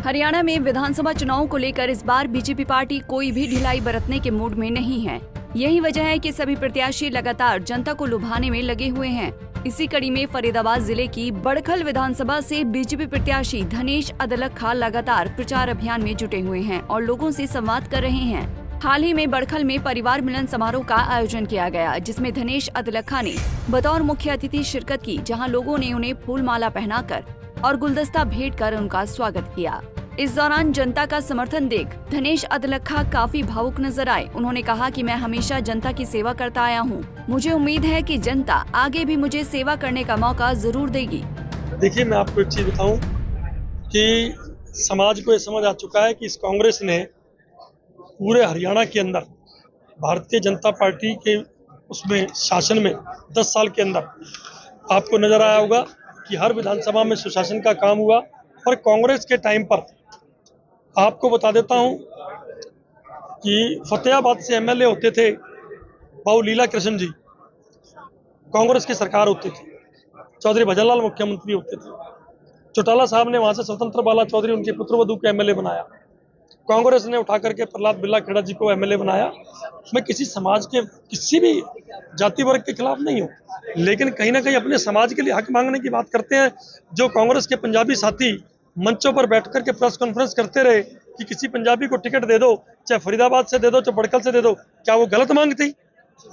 हरियाणा में विधानसभा चुनाव को लेकर इस बार बीजेपी पार्टी कोई भी ढिलाई बरतने के मूड में नहीं है। यही वजह है कि सभी प्रत्याशी लगातार जनता को लुभाने में लगे हुए हैं। इसी कड़ी में फरीदाबाद जिले की बड़खल विधानसभा से बीजेपी प्रत्याशी धनेश अदलखा लगातार प्रचार अभियान में जुटे हुए हैं और लोगों से संवाद कर रहे हैं। हाल ही में बड़खल में परिवार मिलन समारोह का आयोजन किया गया, जिसमें धनेश अदलखा ने बतौर मुख्य अतिथि शिरकत की, जहां लोगों ने उन्हें फूल माला पहनाकर और गुलदस्ता भेंट कर उनका स्वागत किया। इस दौरान जनता का समर्थन देख धनेश अदलखा काफी भावुक नजर आए। उन्होंने कहा कि मैं हमेशा जनता की सेवा करता आया हूं। मुझे उम्मीद है कि जनता आगे भी मुझे सेवा करने का मौका जरूर देगी। देखिए, मैं आपको एक चीज बताऊं कि समाज को ये समझ आ चुका है कि इस कांग्रेस ने पूरे हरियाणा के अंदर भारतीय जनता पार्टी के उसमें शासन में 10 साल के अंदर आपको नजर आया होगा कि हर विधानसभा में सुशासन का काम हुआ। और कांग्रेस के टाइम पर आपको बता देता हूं कि फतेहाबाद से एमएलए होते थे बाबू लीला कृष्ण जी, कांग्रेस की सरकार होती थी। चौधरी भजनलाल मुख्यमंत्री होते थे। चौटाला साहब ने वहां से स्वतंत्र बाला चौधरी उनके पुत्रवधू को एमएलए बनाया। कांग्रेस ने उठा करके प्रहलाद बिल्ला खेड़ा जी को एमएलए बनाया। मैं किसी समाज के किसी भी जाति वर्ग के खिलाफ नहीं हूँ, लेकिन कहीं ना कहीं अपने समाज के लिए हक मांगने की बात करते हैं। जो कांग्रेस के पंजाबी साथी मंचों पर बैठ करके प्रेस कॉन्फ्रेंस करते रहे कि किसी पंजाबी को टिकट दे दो, चाहे फरीदाबाद से दे दो, चाहे बड़खल से दे दो, क्या वो गलत मांग थी?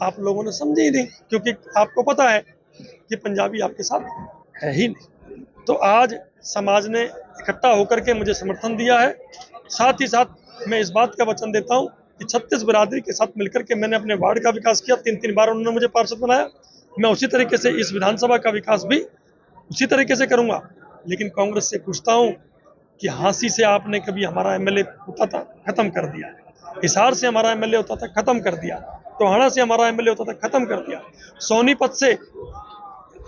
आप लोगों ने समझी ही नहीं, क्योंकि आपको पता है कि पंजाबी आपके साथ है ही नहीं। तो आज समाज ने इकट्ठा होकर के मुझे समर्थन दिया है। साथ ही साथ मैं इस बात का वचन देता हूं कि 36 बिरादरी के साथ मिलकर के मैंने अपने वार्ड का विकास किया। 3 बार उन्होंने मुझे पार्षद बनाया। मैं उसी तरीके से इस विधानसभा का विकास भी उसी तरीके से करूंगा। लेकिन कांग्रेस से पूछता हूं कि हांसी से आपने कभी हमारा एमएलए होता था, खत्म कर दिया। हिसार से हमारा एमएलए होता था, खत्म कर दिया। टोहाना से हमारा एमएलए होता था, खत्म कर दिया। सोनीपत से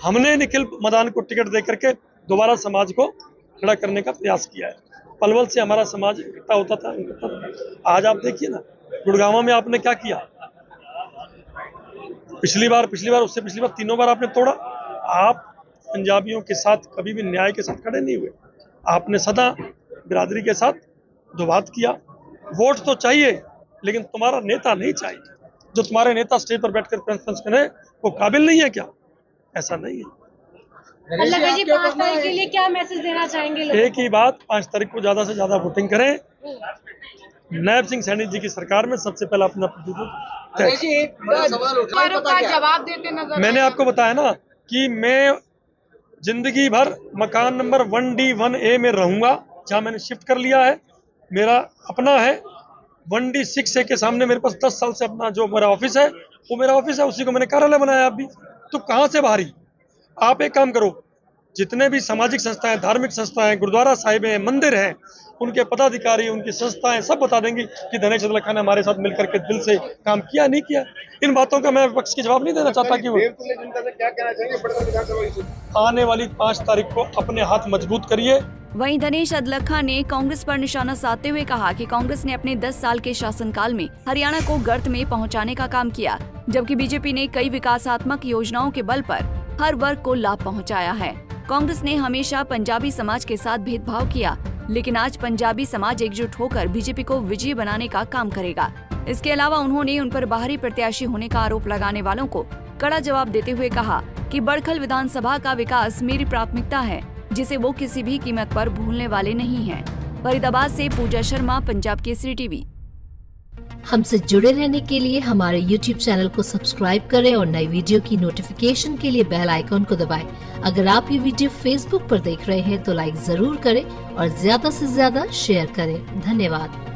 हमने निखिल मदान को टिकट दे करके दोबारा समाज को खड़ा करने का प्रयास किया है। पलवल से हमारा समाज इकट्ठा होता था। आज आप देखिए ना, गुड़गांव में आपने क्या किया? पिछली बार उससे पिछली बार 3 बार आपने तोड़ा। आप पंजाबियों के साथ कभी भी न्याय के साथ खड़े नहीं हुए। आपने सदा बिरादरी के साथ जो बात किया। वोट तो चाहिए, लेकिन तुम्हारा नेता नहीं चाहिए। जो तुम्हारे नेता स्टेज पर बैठकर कॉन्फ्रेंस करें, वो काबिल नहीं है क्या? ऐसा नहीं है। अल्लाह जी, 5 तारीख के लिए क्या मैसेज देना चाहेंगे लोगों को? एक ही बात, 5 तारीख को ज्यादा से ज्यादा वोटिंग करें। नायब सिंह सैनी जी की सरकार में सबसे पहला अपना जवाब देते नजर। मैंने आपको बताया ना कि मैं जिंदगी भर मकान नंबर 1D 1A में रहूंगा, जहां मैंने शिफ्ट कर लिया है। मेरा अपना है। 1D 6A के सामने मेरे पास 10 साल से अपना जो मेरा ऑफिस है, वो मेरा ऑफिस है। उसी को मैंने कार्यालय बनाया। अभी तो कहां से बाहरी? आप एक काम करो, जितने भी सामाजिक संस्थाएं, धार्मिक संस्थाएं, गुरुद्वारा साहिब हैं, मंदिर हैं, उनके पदाधिकारी, उनकी संस्थाएं सब बता देंगी कि धनेश अदलखा ने हमारे साथ मिलकर के दिल से काम किया नहीं किया। इन बातों का मैं विपक्ष के जवाब नहीं देना चाहता कि वो क्या कहना चाहेंगे? आने वाली 5 तारीख को अपने हाथ मजबूत करिए। वहीं धनेश अदलखा ने कांग्रेस पर निशाना साधते हुए कहा कि कांग्रेस ने अपने 10 साल के शासनकाल में हरियाणा को गर्त में पहुंचाने का काम किया, जबकि बीजेपी ने कई विकासात्मक योजनाओं के बल पर हर वर्ग को लाभ पहुंचाया है। कांग्रेस ने हमेशा पंजाबी समाज के साथ भेदभाव किया, लेकिन आज पंजाबी समाज एकजुट होकर बीजेपी को विजयी बनाने का काम करेगा। इसके अलावा उन्होंने उन पर बाहरी प्रत्याशी होने का आरोप लगाने वालों को कड़ा जवाब देते हुए कहा कि बड़खल विधानसभा का विकास मेरी प्राथमिकता है, जिसे वो किसी भी कीमत पर भूलने वाले नहीं हैं। फरीदाबाद से पूजा शर्मा, पंजाब केसरी टीवी। हमसे जुड़े रहने के लिए हमारे YouTube चैनल को सब्सक्राइब करें और नई वीडियो की नोटिफिकेशन के लिए बेल आइकॉन को दबाएं। अगर आप ये वीडियो Facebook पर देख रहे हैं तो लाइक जरूर करें और ज्यादा से ज्यादा शेयर करें। धन्यवाद।